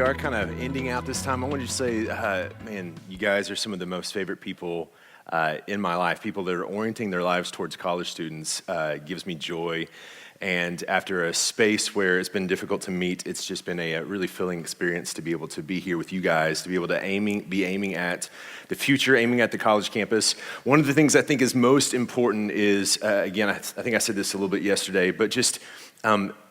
are kind of ending out this time, I wanted to say, man, you guys are some of the most favorite people in my life. People that are orienting their lives towards college students gives me joy. And after a space where it's been difficult to meet, it's just been a really filling experience to be able to be here with you guys, to be able to be aiming at the future, aiming at the college campus. One of the things I think is most important is, again, I think I said this a little bit yesterday, but just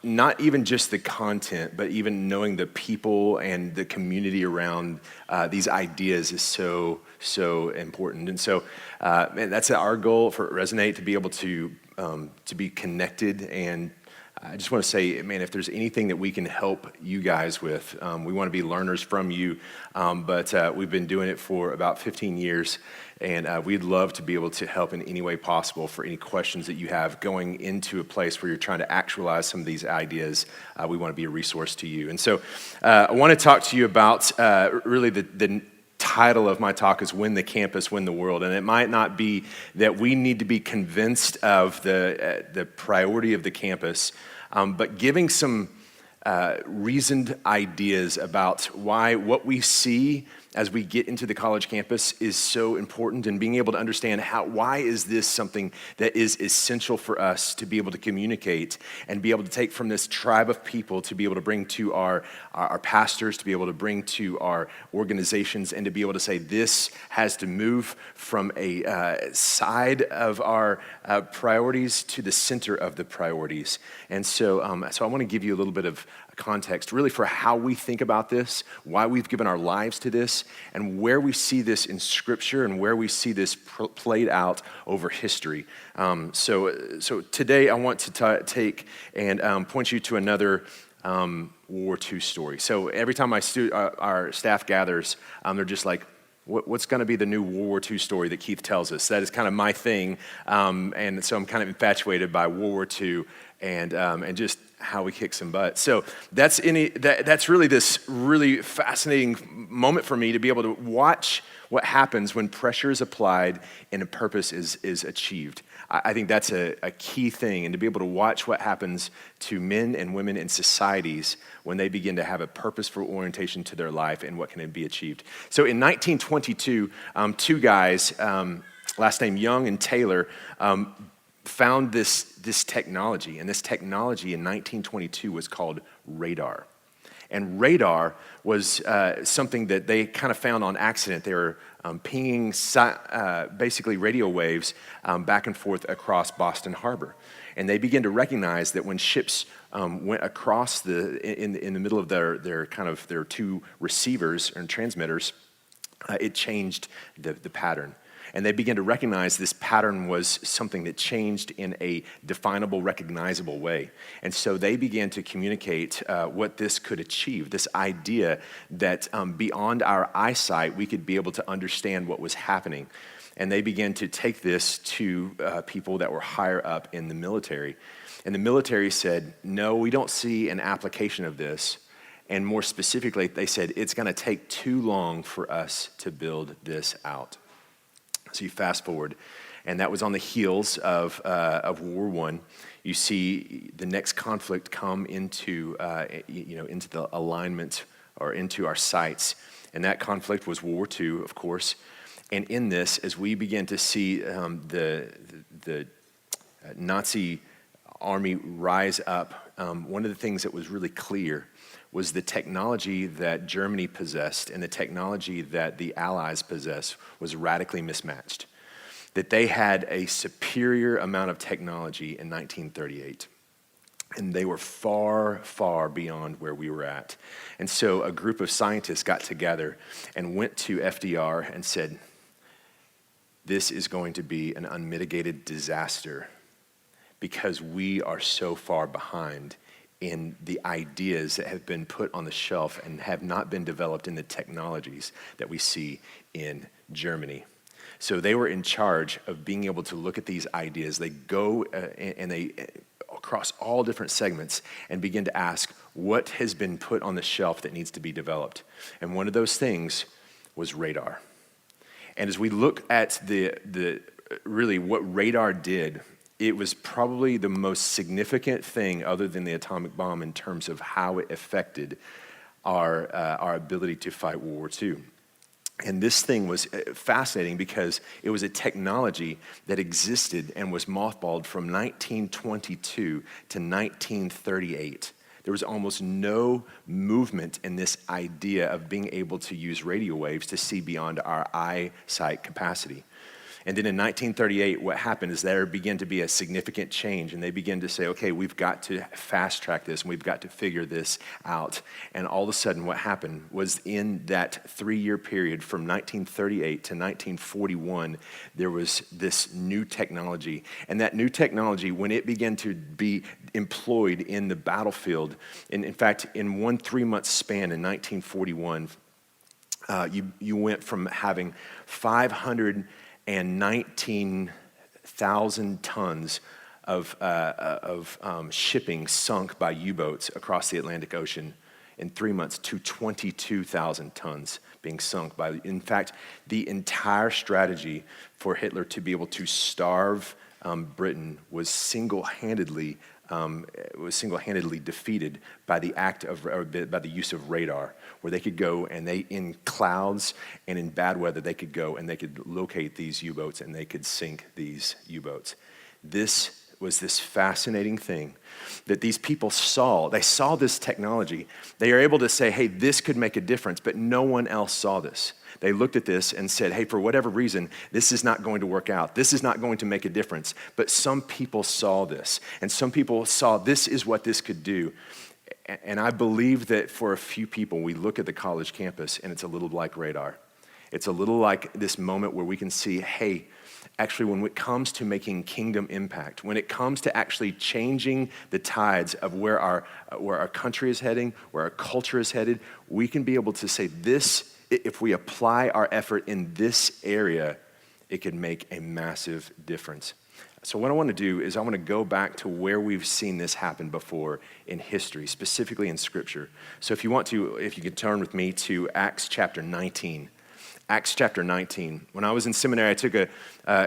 not even just the content, but even knowing the people and the community around these ideas is so important. And so, man, that's our goal for Resonate, to be able to be connected. And I just want to say, man, if there's anything that we can help you guys with, we want to be learners from you. But we've been doing it for about 15 years, and we'd love to be able to help in any way possible for any questions that you have going into a place where you're trying to actualize some of these ideas. We want to be a resource to you. And so I want to talk to you about really the title of my talk is Win the Campus, Win the World. And it might not be that we need to be convinced of the priority of the campus, but giving some reasoned ideas about why what we see as we get into the college campus is so important, and being able to understand why is this something that is essential for us to be able to communicate and be able to take from this tribe of people to be able to bring to our pastors, to be able to bring to our organizations, and to be able to say this has to move from a side of our priorities to the center of the priorities. And so I want to give you a little bit of context really for how we think about this, why we've given our lives to this, and where we see this in Scripture and where we see this played out over history. So today I want to take and point you to another World War II story. So every time our staff gathers, they're just like, what's going to be the new World War II story that Keith tells us? That is kind of my thing, and so I'm kind of infatuated by World War II and just how we kick some butt. So that's really this really fascinating moment for me to be able to watch what happens when pressure is applied and a purpose is achieved. I think that's a key thing, and to be able to watch what happens to men and women in societies when they begin to have a purposeful orientation to their life and what can be achieved. So in 1922, two guys, last name Young and Taylor, found this technology, and this technology in 1922 was called radar. And radar was something that they kind of found on accident. They were pinging basically radio waves back and forth across Boston Harbor. And they began to recognize that when ships went across in the middle of their two receivers and transmitters, it changed the pattern. And they began to recognize this pattern was something that changed in a definable, recognizable way. And so they began to communicate what this could achieve, this idea that beyond our eyesight, we could be able to understand what was happening. And they began to take this to people that were higher up in the military. And the military said, no, we don't see an application of this. And more specifically, they said, it's going to take too long for us to build this out. So you fast forward, and that was on the heels of World War I. You see the next conflict come into the alignment or into our sights, and that conflict was World War II, of course. And in this, as we begin to see the Nazi army rise up, one of the things that was really clear was the technology that Germany possessed and the technology that the Allies possessed was radically mismatched. That they had a superior amount of technology in 1938. And they were far, far beyond where we were at. And so a group of scientists got together and went to FDR and said, this is going to be an unmitigated disaster because we are so far behind in the ideas that have been put on the shelf and have not been developed in the technologies that we see in Germany. So they were in charge of being able to look at these ideas. They go and they across all different segments and begin to ask what has been put on the shelf that needs to be developed. And one of those things was radar. And as we look at the really what radar did, it was probably the most significant thing other than the atomic bomb in terms of how it affected our ability to fight World War II. And this thing was fascinating because it was a technology that existed and was mothballed from 1922 to 1938. There was almost no movement in this idea of being able to use radio waves to see beyond our eyesight capacity. And then in 1938, what happened is there began to be a significant change, and they began to say, okay, we've got to fast track this, and we've got to figure this out. And all of a sudden, what happened was in that 3-year period from 1938 to 1941, there was this new technology. And that new technology, when it began to be employed in the battlefield, and in fact, in one 3-month span in 1941, you went from having 519,000 tons of shipping sunk by U-boats across the Atlantic Ocean in 3 months to 22,000 tons being sunk by. In fact, the entire strategy for Hitler to be able to starve Britain was single-handedly defeated by the by the use of radar, where they could go and in clouds and in bad weather, they could go and they could locate these U-boats and they could sink these U-boats. This was this fascinating thing that these people saw. They saw this technology. They are able to say, hey, this could make a difference, but no one else saw this. They looked at this and said, hey, for whatever reason, this is not going to work out. This is not going to make a difference. But some people saw this, and some people saw this is what this could do. And I believe that for a few people, we look at the college campus, and it's a little like radar. It's a little like this moment where we can see, hey, actually, when it comes to making kingdom impact, when it comes to actually changing the tides of where our country is heading, where our culture is headed, we can be able to say this. If we apply our effort in this area, it can make a massive difference. So what I want to do is I want to go back to where we've seen this happen before in history, specifically in Scripture. So if you could turn with me to Acts chapter 19. Acts chapter 19. When I was in seminary, I took a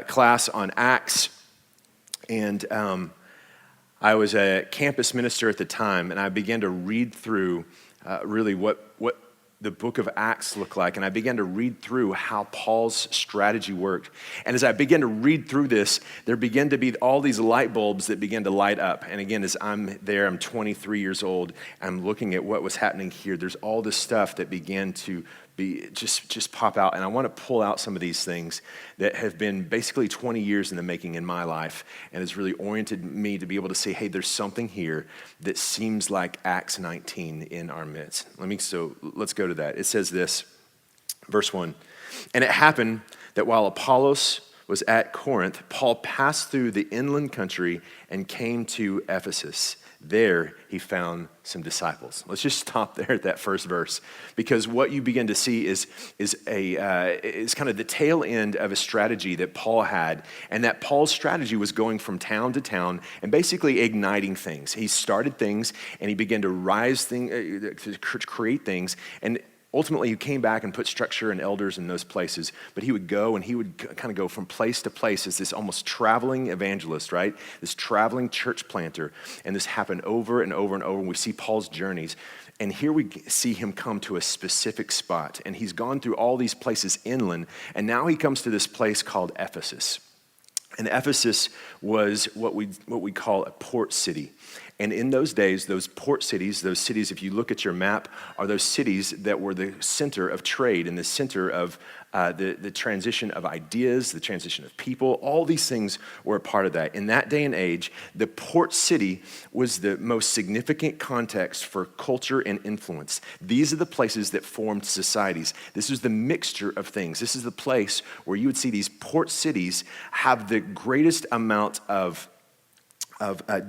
class on Acts, and I was a campus minister at the time, and I began to read through really what the book of Acts looked like, and I began to read through how Paul's strategy worked. And as I began to read through this, there began to be all these light bulbs that began to light up. And again, as I'm 23 years old, I'm looking at what was happening here. There's all this stuff that began to be just pop out. And I want to pull out some of these things that have been basically 20 years in the making in my life, and has really oriented me to be able to say, hey, there's something here that seems like Acts 19 in our midst. Let's go to that. It says this, verse 1. And it happened that while Apollos was at Corinth, Paul passed through the inland country and came to Ephesus. There he found some disciples. Let's just stop there at that first verse, because what you begin to see is kind of the tail end of a strategy that Paul had, and that Paul's strategy was going from town to town and basically igniting things. He started things and he began to create things, and ultimately, he came back and put structure and elders in those places, but he would go and he would kind of go from place to place as this almost traveling evangelist, right? This traveling church planter, and this happened over and over and over, and we see Paul's journeys, and here we see him come to a specific spot, and he's gone through all these places inland, and now he comes to this place called Ephesus. And Ephesus was what we call a port city. And in those days, those port cities, those cities, if you look at your map, are those cities that were the center of trade and the center of the transition of ideas, the transition of people. All these things were a part of that. In that day and age, the port city was the most significant context for culture and influence. These are the places that formed societies. This was the mixture of things. This is the place where you would see these port cities have the greatest amount of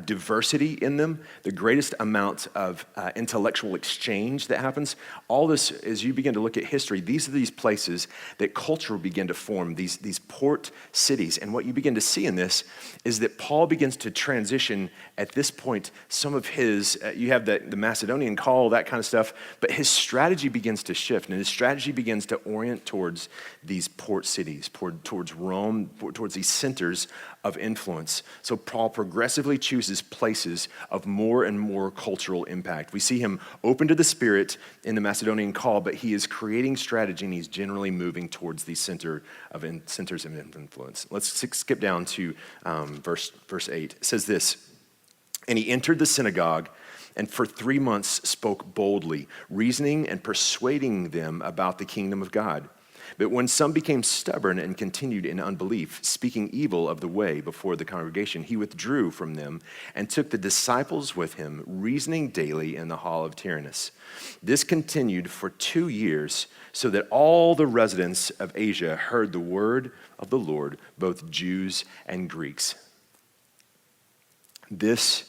diversity in them, the greatest amount of intellectual exchange that happens. All this, as you begin to look at history, these are these places that culture began to form, these port cities. And what you begin to see in this is that Paul begins to transition at this point some of his, you have the Macedonian call, that kind of stuff, but his strategy begins to shift, and his strategy begins to orient towards these port cities, towards Rome, towards these centers of influence. So Paul progressively chooses places of more and more cultural impact. We see him open to the Spirit in the Macedonian call, but he is creating strategy and he's generally moving towards the centers of influence. Let's skip down to verse 8. It says this, "And he entered the synagogue and for 3 months spoke boldly, reasoning and persuading them about the kingdom of God. But when some became stubborn and continued in unbelief, speaking evil of the way before the congregation, he withdrew from them and took the disciples with him, reasoning daily in the hall of Tyrannus. This continued for 2 years, so that all the residents of Asia heard the word of the Lord, both Jews and Greeks." This,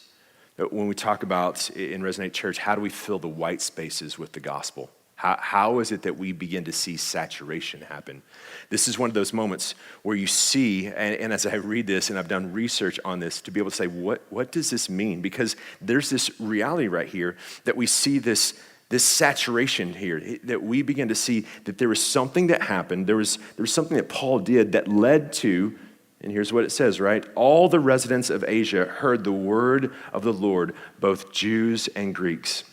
when we talk about in Resonate Church, how do we fill the white spaces with the gospel? How is it that we begin to see saturation happen? This is one of those moments where you see, and as I read this, and I've done research on this, to be able to say, what does this mean? Because there's this reality right here that we see this saturation here, that we begin to see that there was something that happened, there was something that Paul did that led to, and here's what it says, right? All the residents of Asia heard the word of the Lord, both Jews and Greeks.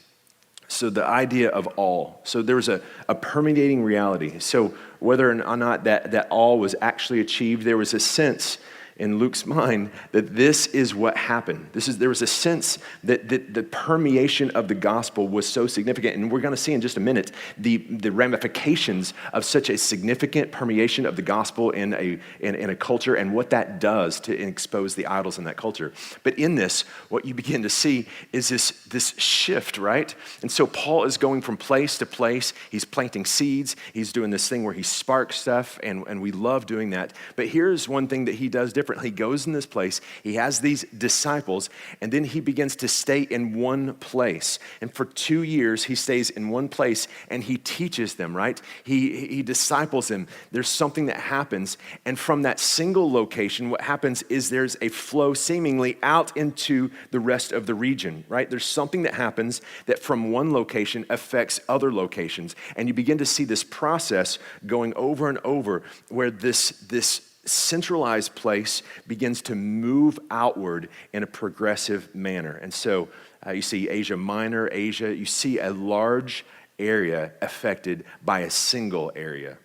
So the idea of all. So there was a permeating reality. So whether or not that all was actually achieved, there was a sense in Luke's mind that this is what happened. There was a sense that the permeation of the gospel was so significant, and we're going to see in just a minute the ramifications of such a significant permeation of the gospel in a culture and what that does to expose the idols in that culture. But in this, what you begin to see is this shift, right? And so Paul is going from place to place. He's planting seeds. He's doing this thing where he sparks stuff, and we love doing that. But here's one thing that he does differently. He goes in this place, he has these disciples, and then he begins to stay in one place. And for 2 years, he stays in one place and he teaches them, right? He disciples them. There's something that happens. And from that single location, what happens is there's a flow seemingly out into the rest of the region, right? There's something that happens that from one location affects other locations. And you begin to see this process going over and over where this centralized place begins to move outward in a progressive manner. And so you see Asia Minor, Asia, you see a large area affected by a single area.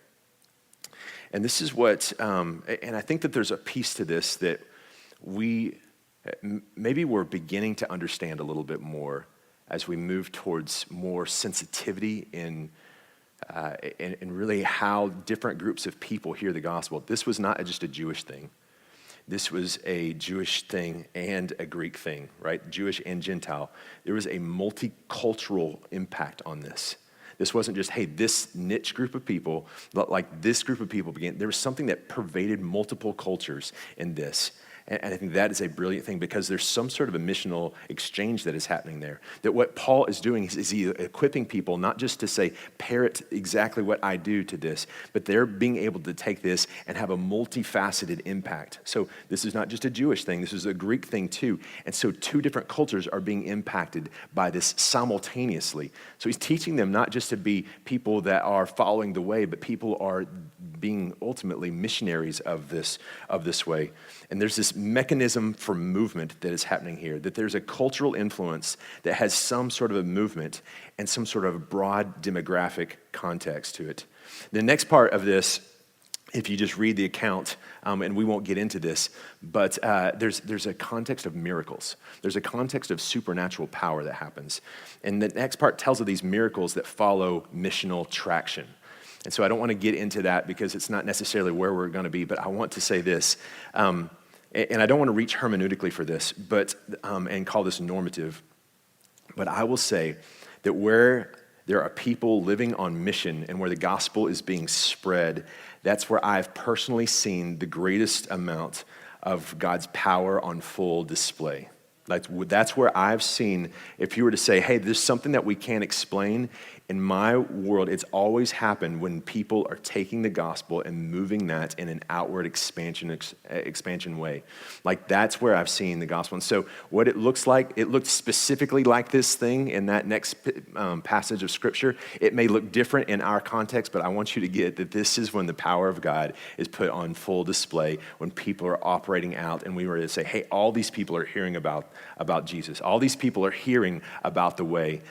And this is what, and I think that there's a piece to this that maybe we're beginning to understand a little bit more as we move towards more sensitivity in really how different groups of people hear the gospel. This was not just a Jewish thing. This was a Jewish thing and a Greek thing, right? Jewish and Gentile. There was a multicultural impact on this. This wasn't just, hey, this niche group of people, like this group of people began. There was something that pervaded multiple cultures in this. And I think that is a brilliant thing because there's some sort of a missional exchange that is happening there. That what Paul is doing is he equipping people not just to say, parrot exactly what I do to this, but they're being able to take this and have a multifaceted impact. So this is not just a Jewish thing, this is a Greek thing too. And so 2 different cultures are being impacted by this simultaneously. So he's teaching them not just to be people that are following the way, but people are being ultimately missionaries of this way. And there's this mechanism for movement that is happening here, that there's a cultural influence that has some sort of a movement and some sort of a broad demographic context to it. The next part of this, if you just read the account, and we won't get into this, but there's a context of miracles. There's a context of supernatural power that happens. And the next part tells of these miracles that follow missional traction. And so I don't want to get into that because it's not necessarily where we're going to be, but I want to say this, and I don't want to reach hermeneutically for this, but and call this normative, but I will say that where there are people living on mission and where the gospel is being spread, that's where I've personally seen the greatest amount of God's power on full display. That's where I've seen, if you were to say, hey, there's something that we can't explain, In my world, it's always happened when people are taking the gospel and moving that in an outward expansion way. Like that's where I've seen the gospel. And so what it looks like, it looks specifically like this thing in that next passage of scripture. It may look different in our context, but I want you to get that this is when the power of God is put on full display, when people are operating out and we were to say, hey, all these people are hearing about Jesus. All these people are hearing about the way.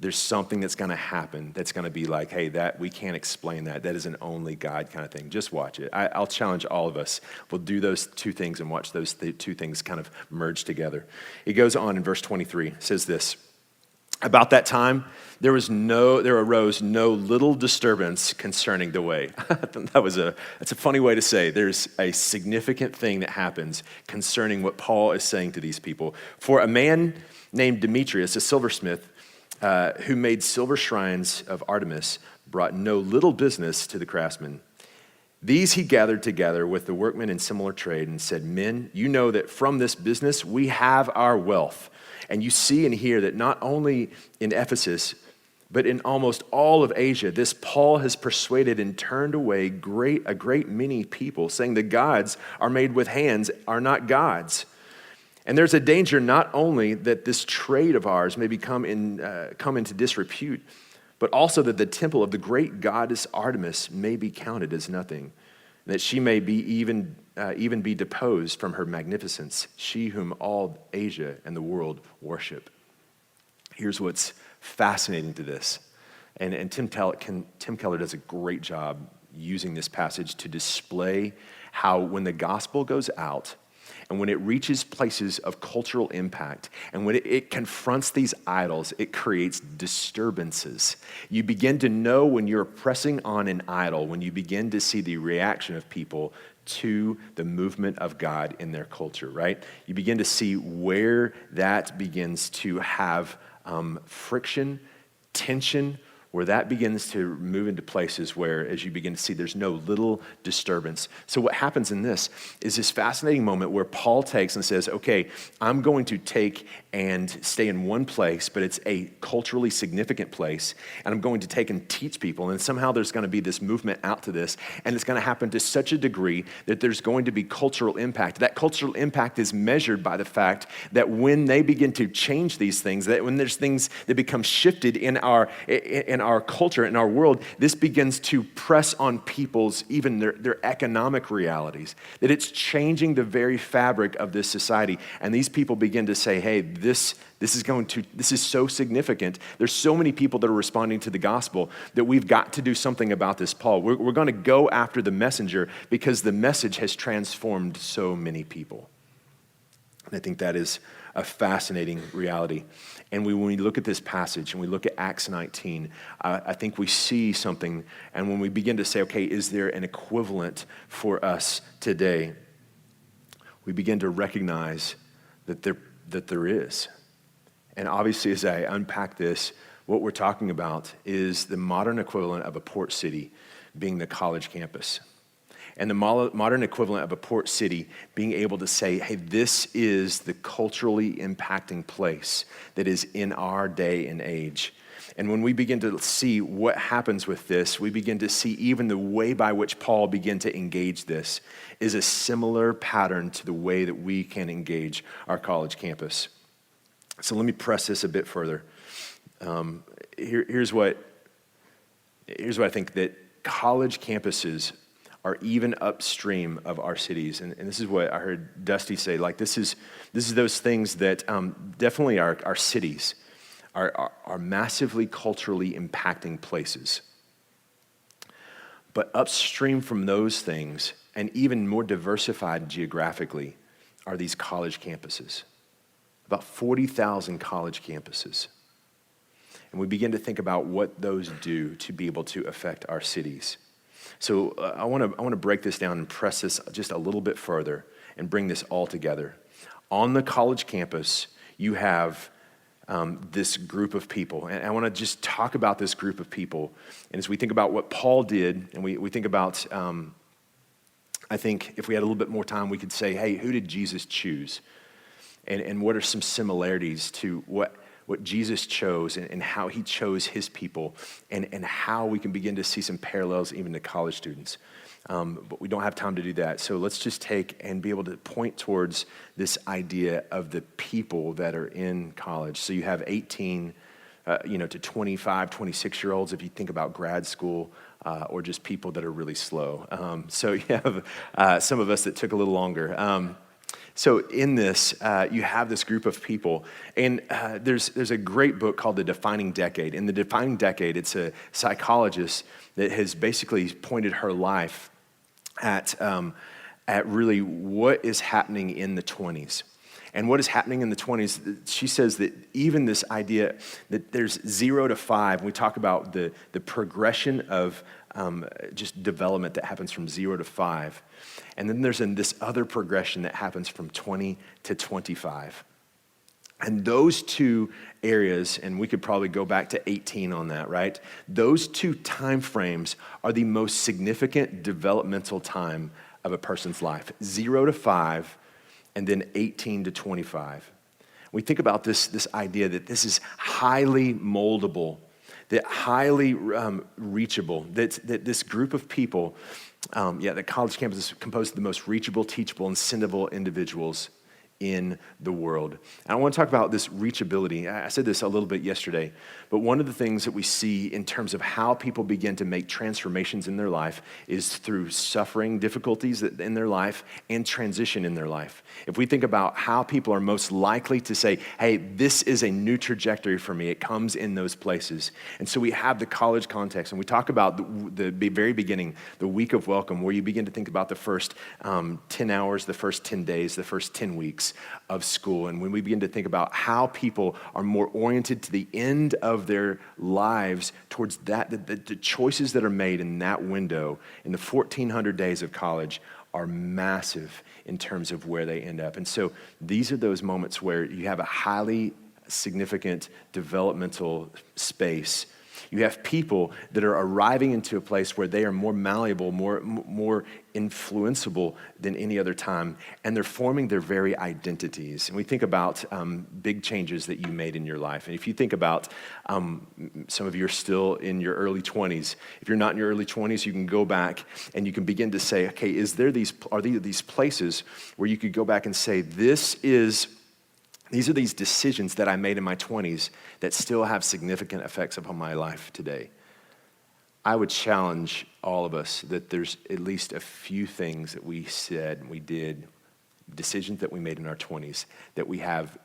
There's something that's going to happen that's going to be like, hey, that we can't explain that. That is an only God kind of thing. Just watch it. I'll challenge all of us. We'll do those two things and watch those two things kind of merge together. It goes on in verse 23. It says this, about that time, there arose no little disturbance concerning the way. That's a funny way to say there's a significant thing that happens concerning what Paul is saying to these people. For a man named Demetrius, a silversmith, who made silver shrines of Artemis, brought no little business to the craftsmen. These he gathered together with the workmen in similar trade and said, men, you know that from this business we have our wealth. And you see and hear that not only in Ephesus, but in almost all of Asia, this Paul has persuaded and turned away a great many people, saying the gods are made with hands are not gods. And there's a danger not only that this trade of ours may come into disrepute, but also that the temple of the great goddess Artemis may be counted as nothing, that she may be even be deposed from her magnificence, she whom all Asia and the world worship. Here's what's fascinating to this, and Tim Keller does a great job using this passage to display how when the gospel goes out, and when it reaches places of cultural impact, and when it confronts these idols, it creates disturbances. You begin to know when you're pressing on an idol, when you begin to see the reaction of people to the movement of God in their culture, right? You begin to see where that begins to have friction, tension, where that begins to move into places where, as you begin to see, there's no little disturbance. So what happens in this is this fascinating moment where Paul takes and says, okay, I'm going to take and stay in one place, but it's a culturally significant place, and I'm going to take and teach people, and somehow there's going to be this movement out to this, and it's going to happen to such a degree that there's going to be cultural impact. That cultural impact is measured by the fact that when they begin to change these things, that when there's things that become shifted in our culture, in our world, this begins to press on people's, even their economic realities, that it's changing the very fabric of this society. And these people begin to say, hey, this is so significant. There's so many people that are responding to the gospel that we've got to do something about this, Paul. We're going to go after the messenger because the message has transformed so many people. And I think that is a fascinating reality. And when we look at this passage and we look at Acts 19, I think we see something. And when we begin to say, okay, is there an equivalent for us today? We begin to recognize that there is. And obviously, as I unpack this, what we're talking about is the modern equivalent of a port city being the college campus. And the modern equivalent of a port city being able to say, hey, this is the culturally impacting place that is in our day and age. And when we begin to see what happens with this, we begin to see even the way by which Paul began to engage this is a similar pattern to the way that we can engage our college campus. So let me press this a bit further. Here's what I think, that college campuses are even upstream of our cities. And this is what I heard Dusty say, like this is those things that definitely our cities are massively culturally impacting places. But upstream from those things, and even more diversified geographically, are these college campuses. About 40,000 college campuses. And we begin to think about what those do to be able to affect our cities. So I want to break this down and press this just a little bit further and bring this all together. On the college campus, you have this group of people. And I want to just talk about this group of people. And as we think about what Paul did, and we think about, I think if we had a little bit more time, we could say, hey, who did Jesus choose? And what are some similarities to what what Jesus chose and how he chose his people and how we can begin to see some parallels even to college students. But we don't have time to do that. So let's just take and be able to point towards this idea of the people that are in college. So you have 18 to 25, 26-year-olds if you think about grad school, or just people that are really slow. So you have some of us that took a little longer. So in this, you have this group of people, and there's a great book called The Defining Decade. In The Defining Decade, it's a psychologist that has basically pointed her life at really what is happening in the 20s. And what is happening in the 20s, she says that even this idea that there's 0 to 5, we talk about the progression of just development that happens from 0 to 5. And then there's this other progression that happens from 20 to 25. And those two areas, and we could probably go back to 18 on that, right? Those two time frames are the most significant developmental time of a person's life. 0 to 5, and then 18 to 25. We think about this idea that this is highly moldable, that highly reachable, that this group of people, that college campus is composed of the most reachable, teachable, and sendable individuals in the world. And I want to talk about this reachability. I said this a little bit yesterday, but one of the things that we see in terms of how people begin to make transformations in their life is through suffering, difficulties in their life, and transition in their life. If we think about how people are most likely to say, hey, this is a new trajectory for me, it comes in those places. And so we have the college context, and we talk about the very beginning, the week of welcome, where you begin to think about the first 10 hours, the first 10 days, the first 10 weeks of school. And when we begin to think about how people are more oriented to the end of their lives towards that, the choices that are made in that window in the 1,400 days of college are massive in terms of where they end up. And so these are those moments where you have a highly significant developmental space. You have people that are arriving into a place where they are more malleable, more influenceable than any other time, and they're forming their very identities. And we think about big changes that you made in your life. And if you think about some of you are still in your early 20s. If you're not in your early 20s, you can go back and you can begin to say, okay, are there these places where you could go back and say, these are these decisions that I made in my 20s that still have significant effects upon my life today. I would challenge all of us that there's at least a few things that we said and we did, decisions that we made in our 20s that we have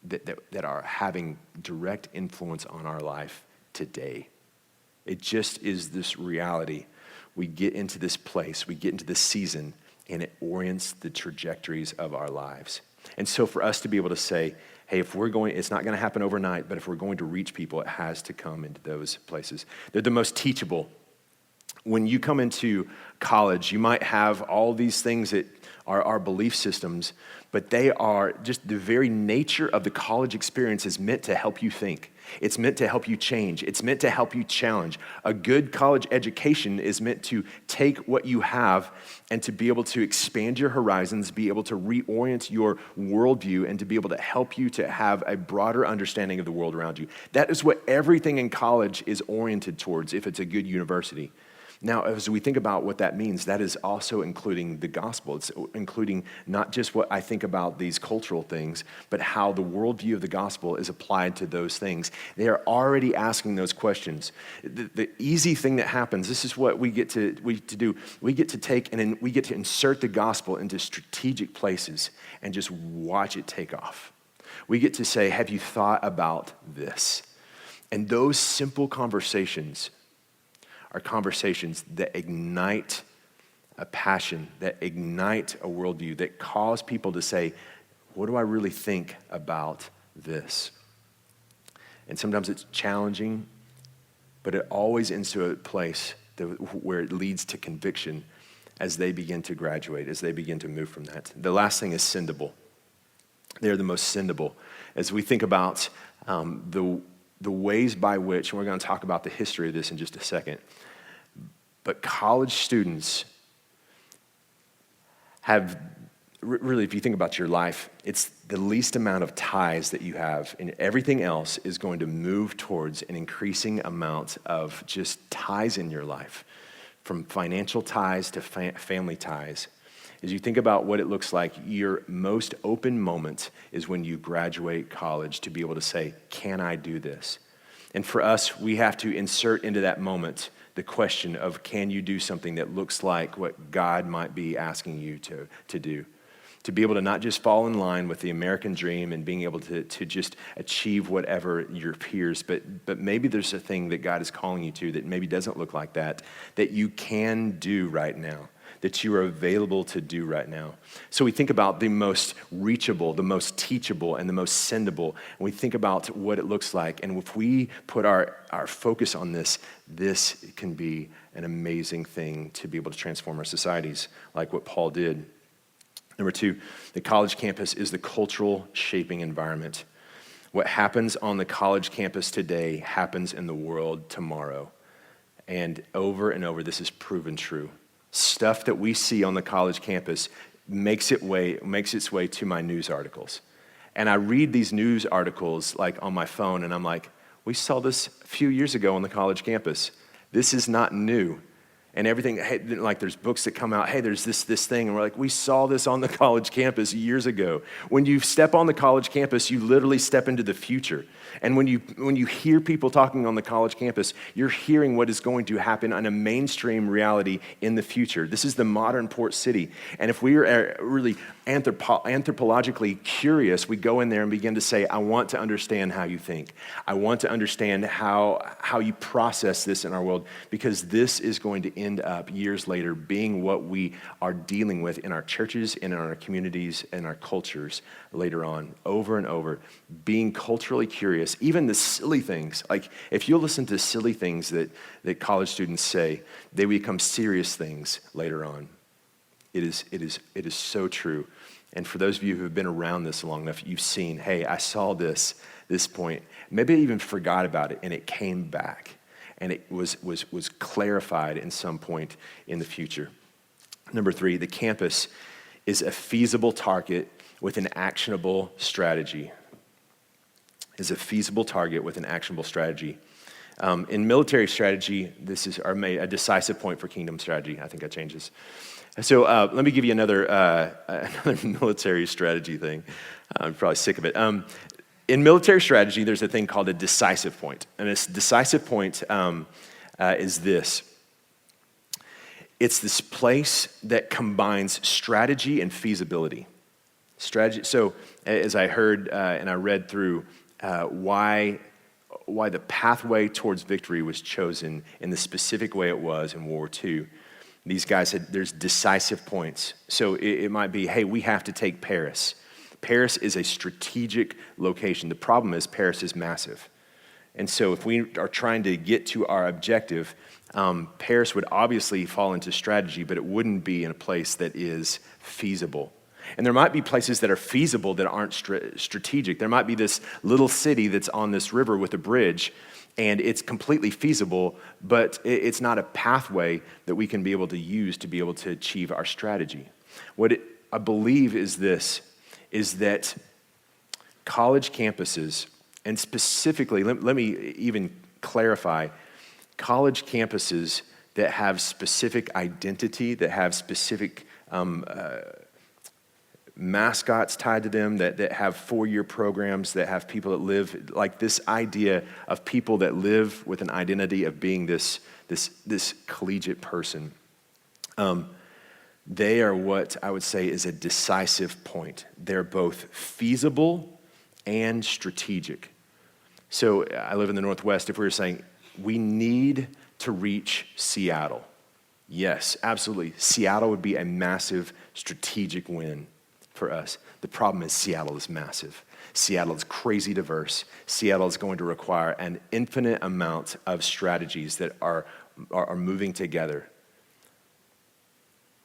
that are having direct influence on our life today. It just is this reality. We get into this place, we get into this season, and it orients the trajectories of our lives. And so for us to be able to say, hey, it's not going to happen overnight, but if we're going to reach people, it has to come into those places. They're the most teachable. When you come into college, you might have all these things that are our belief systems, but they are just the very nature of the college experience is meant to help you think. It's meant to help you change. It's meant to help you challenge. A good college education is meant to take what you have and to be able to expand your horizons, be able to reorient your worldview, and to be able to help you to have a broader understanding of the world around you. That is what everything in college is oriented towards if it's a good university. Now, as we think about what that means, that is also including the gospel. It's including not just what I think about these cultural things, but how the worldview of the gospel is applied to those things. They are already asking those questions. The easy thing that happens, this is what we get to do. We get to take and we get to insert the gospel into strategic places and just watch it take off. We get to say, have you thought about this? And those simple conversations are conversations that ignite a passion, that ignite a worldview, that cause people to say, what do I really think about this? And sometimes it's challenging, but it always ends to a place where it leads to conviction as they begin to graduate, as they begin to move from that. The last thing is sendable. They're the most sendable. As we think about the ways by which, and we're going to talk about the history of this in just a second, but college students have really, if you think about your life, it's the least amount of ties that you have, and everything else is going to move towards an increasing amount of just ties in your life, from financial ties to family ties. As you think about what it looks like, your most open moment is when you graduate college to be able to say, can I do this? And for us, we have to insert into that moment the question of, can you do something that looks like what God might be asking you to do? To be able to not just fall in line with the American dream and being able to just achieve whatever your peers, but maybe there's a thing that God is calling you to that maybe doesn't look like that you can do right now, that you are available to do right now. So we think about the most reachable, the most teachable, and the most sendable, and we think about what it looks like. And if we put our focus on this can be an amazing thing to be able to transform our societies like what Paul did. Number 2, the college campus is the cultural shaping environment. What happens on the college campus today happens in the world tomorrow. And over, this is proven true. Stuff that we see on the college campus makes its way to my news articles. And I read these news articles like on my phone, and I'm like, we saw this a few years ago on the college campus. This is not new. And everything, hey, like there's books that come out, hey, there's this thing, and we're like, we saw this on the college campus years ago. When you step on the college campus, you literally step into the future. And when you hear people talking on the college campus, you're hearing what is going to happen on a mainstream reality in the future. This is the modern port city. And if we are really anthropologically curious, we go in there and begin to say, I want to understand how you think. I want to understand how you process this in our world, because this is going to end up years later being what we are dealing with in our churches, in our communities, and our cultures later on, over and over. Being culturally curious, even the silly things. Like if you listen to silly things that college students say, they become serious things later on. It is so true. And for those of you who have been around this long enough, you've seen, hey, I saw this point. Maybe I even forgot about it, and it came back. And it was clarified in some point in the future. Number 3, the campus is a feasible target with an actionable strategy. In military strategy, this is a decisive point for kingdom strategy. I think that changes. So let me give you another military strategy thing. I'm probably sick of it. In military strategy, there's a thing called a decisive point. And this decisive point is this. It's this place that combines strategy and feasibility. So as I heard and I read through why the pathway towards victory was chosen in the specific way it was in World War II, these guys said there's decisive points. So it might be, hey, we have to take Paris. Paris is a strategic location. The problem is Paris is massive. And so if we are trying to get to our objective, Paris would obviously fall into strategy, but it wouldn't be in a place that is feasible. And there might be places that are feasible that aren't strategic. There might be this little city that's on this river with a bridge, and it's completely feasible, but it's not a pathway that we can be able to use to be able to achieve our strategy. I believe is that college campuses, and specifically, let me even clarify, college campuses that have specific identity, that have specific mascots tied to them, that have 4-year programs, that have people that live, like this idea of people that live with an identity of being this collegiate person. They are what I would say is a decisive point. They're both feasible and strategic. So I live in the Northwest. If we were saying we need to reach Seattle, yes, absolutely. Seattle would be a massive strategic win for us. The problem is Seattle is massive. Seattle is crazy diverse. Seattle is going to require an infinite amount of strategies that are moving together.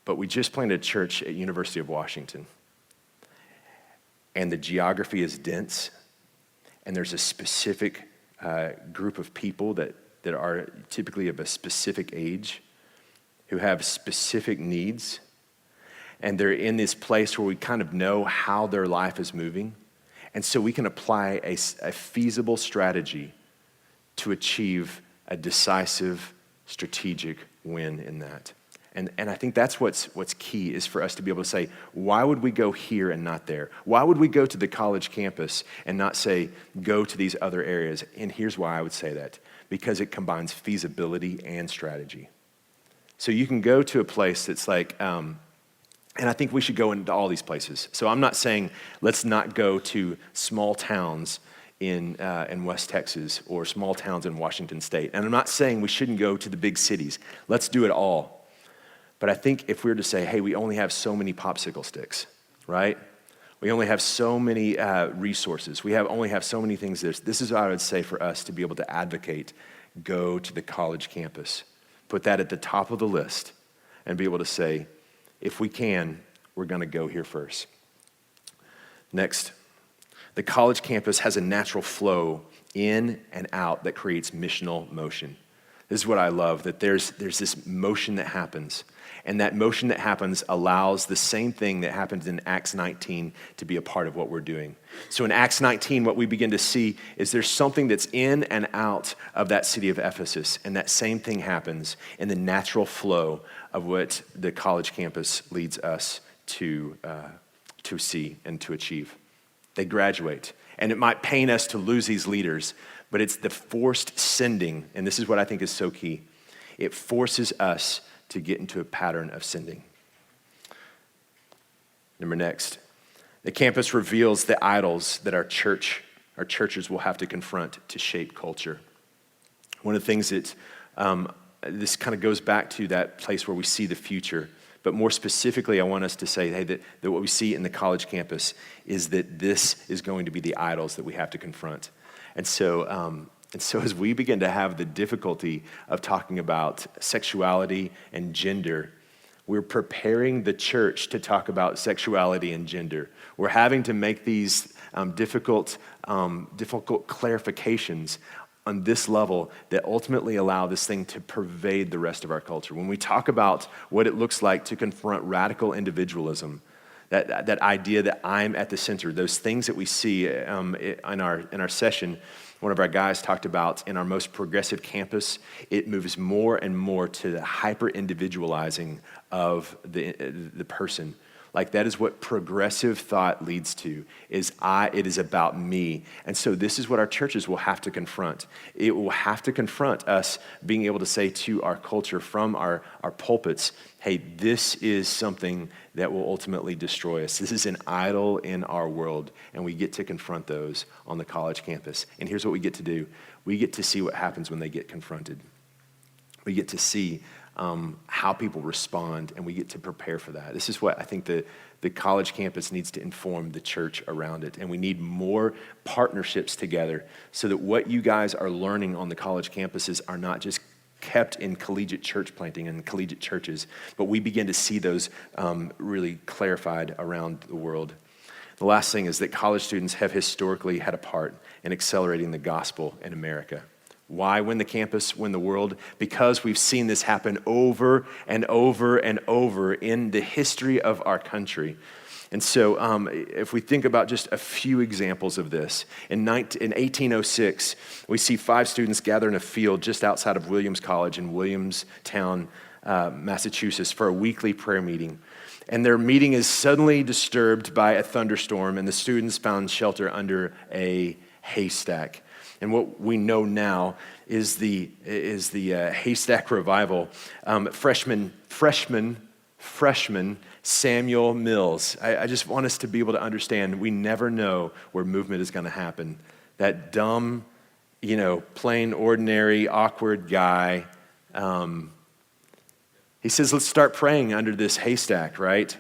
But we just planted a church at University of Washington, and the geography is dense, and there's a specific group of people that are typically of a specific age who have specific needs. and they're in this place where we kind of know how their life is moving. And so we can apply a feasible strategy to achieve a decisive, strategic win in that. And I think that's what's key, is for us to be able to say, why would we go here and not there? Why would we go to the college campus and not say, go to these other areas? And here's why I would say that. Because it combines feasibility and strategy. So you can go to a place that's like, and I think we should go into all these places. So I'm not saying let's not go to small towns in West Texas or small towns in Washington State. And I'm not saying we shouldn't go to the big cities. Let's do it all. But I think if we were to say, hey, we only have so many popsicle sticks, right? We only have so many resources. We only have so many things. This is what I would say for us to be able to advocate. Go to the college campus. Put that at the top of the list and be able to say, if we can, we're going to go here first. Next, the college campus has a natural flow in and out that creates missional motion. This is what I love, that there's this motion that happens. And that motion that happens allows the same thing that happens in Acts 19 to be a part of what we're doing. So in Acts 19, what we begin to see is there's something that's in and out of that city of Ephesus. And that same thing happens in the natural flow of what the college campus leads us to see and to achieve. They graduate. And it might pain us to lose these leaders, but it's the forced sending, and this is what I think is so key. It forces us to get into a pattern of sending. Next, the campus reveals the idols that our churches will have to confront to shape culture. One of the things that this kind of goes back to that place where we see the future, but more specifically, I want us to say, hey, that what we see in the college campus is that this is going to be the idols that we have to confront. And so as we begin to have the difficulty of talking about sexuality and gender, we're preparing the church to talk about sexuality and gender. We're having to make these difficult clarifications on this level that ultimately allow this thing to pervade the rest of our culture. When we talk about what it looks like to confront radical individualism, that idea that I'm at the center, those things that we see in our session, one of our guys talked about in our most progressive campus, it moves more and more to the hyper-individualizing of the person. Like that is what progressive thought leads to, it is about me. And so this is what our churches will have to confront. It will have to confront us being able to say to our culture from our pulpits, hey, this is something that will ultimately destroy us. This is an idol in our world, and we get to confront those on the college campus. And here's what we get to do. We get to see what happens when they get confronted. We get to see how people respond, and we get to prepare for that. This is what I think the college campus needs to inform the church around it, and we need more partnerships together so that what you guys are learning on the college campuses are not just kept in collegiate church planting and collegiate churches, but we begin to see those really clarified around the world. The last thing is that college students have historically had a part in accelerating the gospel in America. Why win the campus, win the world? Because we've seen this happen over and over and over in the history of our country. And so if we think about just a few examples of this, in 1806, we see 5 students gather in a field just outside of Williams College in Williamstown, Massachusetts, for a weekly prayer meeting. And their meeting is suddenly disturbed by a thunderstorm, and the students found shelter under a haystack. And what we know now is the Haystack Revival. Freshman Samuel Mills. I just want us to be able to understand we never know where movement is going to happen. That dumb, plain, ordinary, awkward guy, he says, let's start praying under this haystack, right?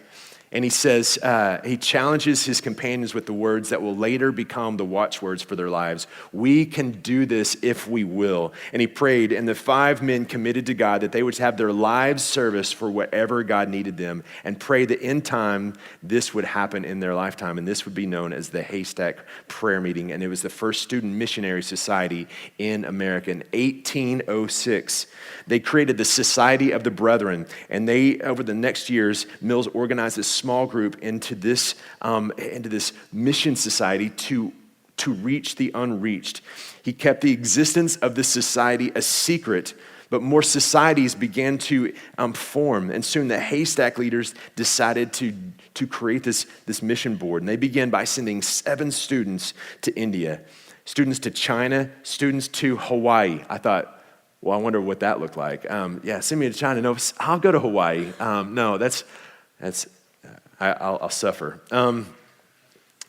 And he says, he challenges his companions with the words that will later become the watchwords for their lives. We can do this if we will. And he prayed, and the 5 men committed to God that they would have their lives service for whatever God needed them, and pray that in time this would happen in their lifetime. And this would be known as the Haystack Prayer Meeting. And it was the first student missionary society in America. In 1806, they created the Society of the Brethren. And they, over the next years, Mills organized this small group into this mission society to reach the unreached. He kept the existence of this society a secret, but more societies began to form, and soon the Haystack leaders decided to create this mission board. And they began by sending 7 students to India, students to China, students to Hawaii. I thought, well, I wonder what that looked like. Send me to China. No, I'll go to Hawaii. No, I'll suffer.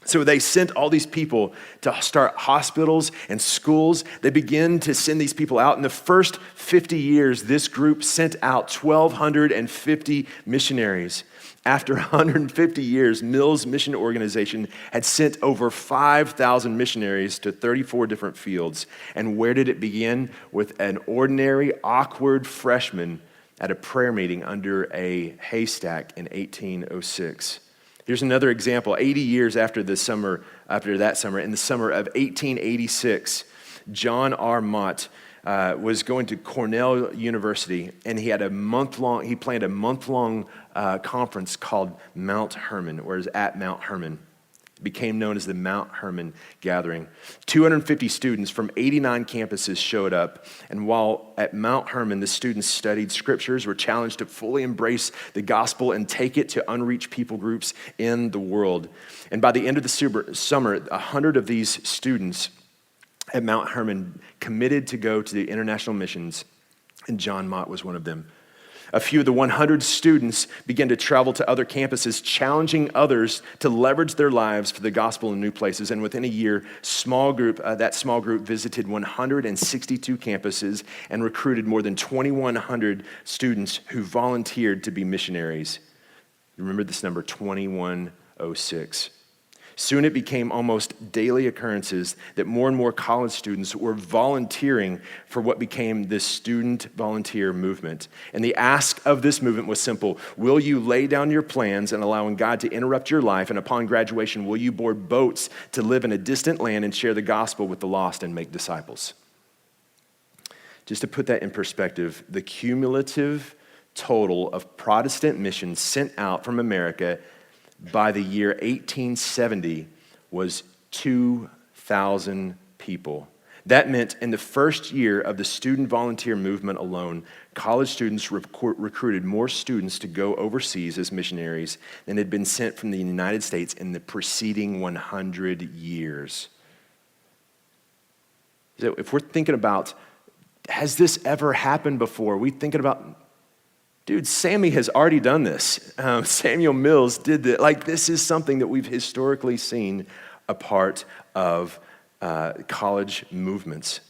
So they sent all these people to start hospitals and schools. They began to send these people out. In the first 50 years, this group sent out 1,250 missionaries. After 150 years, Mills Mission Organization had sent over 5,000 missionaries to 34 different fields. And where did it begin? With an ordinary, awkward freshman at a prayer meeting under a haystack in 1806. Here's another example. 80 years after that summer, in the summer of 1886, John R. Mott was going to Cornell University, and he planned a month-long conference called Mount Hermon, or is at Mount Hermon. It became known as the Mount Hermon Gathering. 250 students from 89 campuses showed up, and while at Mount Hermon, the students studied scriptures, were challenged to fully embrace the gospel and take it to unreached people groups in the world. And by the end of the summer, 100 of these students at Mount Hermon committed to go to the international missions, and John Mott was one of them. A few of the 100 students began to travel to other campuses, challenging others to leverage their lives for the gospel in new places. And within a year, that small group visited 162 campuses and recruited more than 2,100 students who volunteered to be missionaries. Remember this number, 2106. Soon it became almost daily occurrences that more and more college students were volunteering for what became this student volunteer movement. And the ask of this movement was simple. Will you lay down your plans and allowing God to interrupt your life? And upon graduation, will you board boats to live in a distant land and share the gospel with the lost and make disciples? Just to put that in perspective, the cumulative total of Protestant missions sent out from America by the year 1870 was 2,000 people. That meant in the first year of the student volunteer movement alone, college students recruited more students to go overseas as missionaries than had been sent from the United States in the preceding 100 years. So if we're thinking about, has this ever happened before? We're thinking about, dude, Sammy has already done this. Samuel Mills did that. Like, this is something that we've historically seen a part of college movements.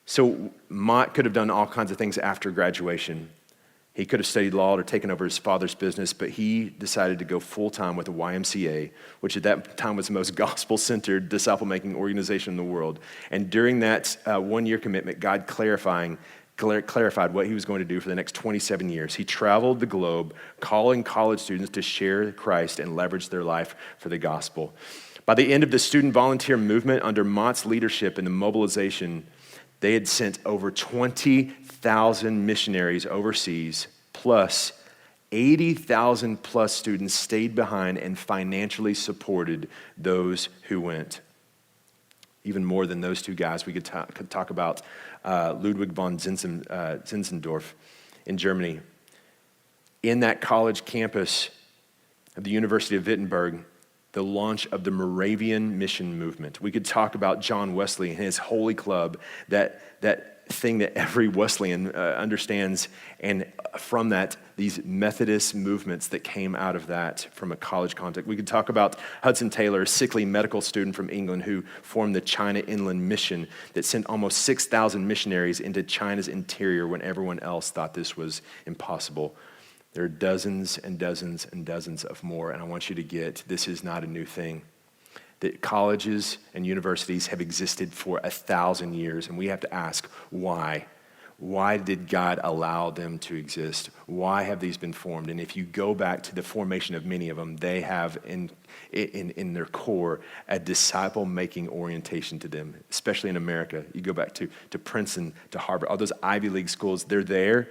So Mott could have done all kinds of things after graduation. He could have studied law or taken over his father's business, but he decided to go full-time with the YMCA, which at that time was the most gospel-centered, disciple-making organization in the world. And during that one-year commitment, God clarified what he was going to do for the next 27 years. He traveled the globe, calling college students to share Christ and leverage their life for the gospel. By the end of the student volunteer movement, under Mott's leadership and the mobilization, they had sent over 20,000 missionaries overseas, plus 80,000 plus students stayed behind and financially supported those who went. Even more than those two guys, we could talk about Ludwig von Zinzendorf in Germany. In that college campus of the University of Wittenberg, the launch of the Moravian mission movement. We could talk about John Wesley and his Holy Club, that thing that every Wesleyan understands, and from that, these Methodist movements that came out of that from a college context. We could talk about Hudson Taylor, a sickly medical student from England who formed the China Inland Mission that sent almost 6,000 missionaries into China's interior when everyone else thought this was impossible. There are dozens and dozens and dozens of more, and I want you to get, this is not a new thing. That colleges and universities have existed for 1,000 years, and we have to ask why. Why did God allow them to exist? Why have these been formed? And if you go back to the formation of many of them, they have in their core a disciple-making orientation to them, especially in America. You go back to Princeton, to Harvard, all those Ivy League schools, they're there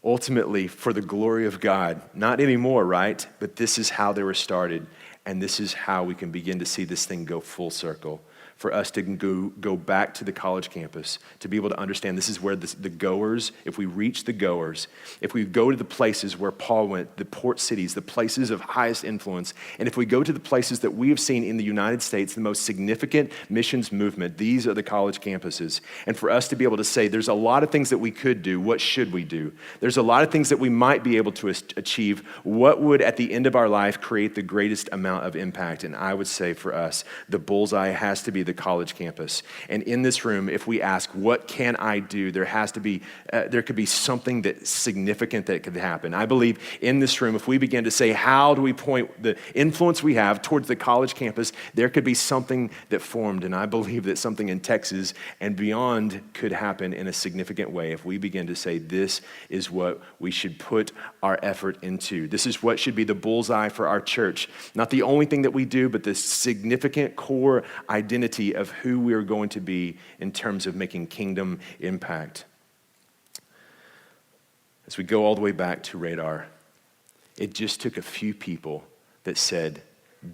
ultimately for the glory of God. Not anymore, right? But this is how they were started, and this is how we can begin to see this thing go full circle. For us to go back to the college campus, to be able to understand this is where the goers, if we reach the goers, if we go to the places where Paul went, the port cities, the places of highest influence, and if we go to the places that we have seen in the United States, the most significant missions movement, these are the college campuses. And for us to be able to say, there's a lot of things that we could do, what should we do? There's a lot of things that we might be able to achieve. What would, at the end of our life, create the greatest amount of impact? And I would say for us, the bullseye has to be the college campus. And in this room, if we ask, what can I do? There could be something that's significant that could happen. I believe in this room, if we begin to say, how do we point the influence we have towards the college campus, there could be something that formed. And I believe that something in Texas and beyond could happen in a significant way if we begin to say, this is what we should put our effort into. This is what should be the bullseye for our church. Not the only thing that we do, but the significant core identity of who we are going to be in terms of making kingdom impact. As we go all the way back to Radar, it just took a few people that said,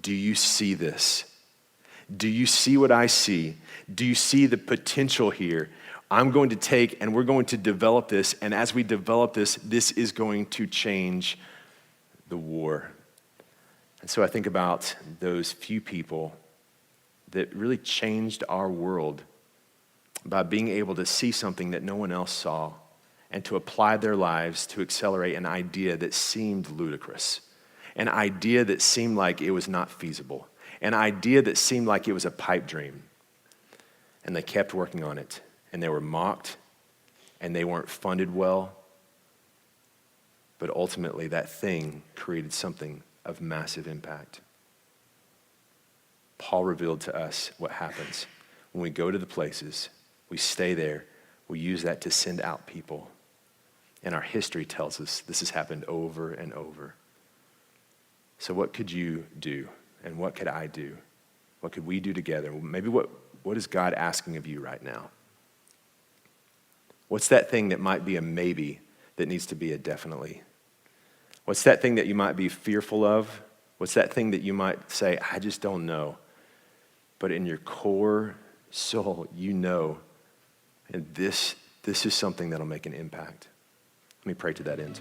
do you see this? Do you see what I see? Do you see the potential here? I'm going to take and we're going to develop this, and as we develop this, this is going to change the war. And so I think about those few people that really changed our world by being able to see something that no one else saw and to apply their lives to accelerate an idea that seemed ludicrous, an idea that seemed like it was not feasible, an idea that seemed like it was a pipe dream. And they kept working on it, and they were mocked, and they weren't funded well, but ultimately that thing created something of massive impact. Paul revealed to us what happens when we go to the places, we stay there, we use that to send out people. And our history tells us this has happened over and over. So what could you do? And what could I do? What could we do together? Maybe what is God asking of you right now? What's that thing that might be a maybe that needs to be a definitely? What's that thing that you might be fearful of? What's that thing that you might say, I just don't know? But in your core soul, you know, and this is something that'll make an impact. Let me pray to that end.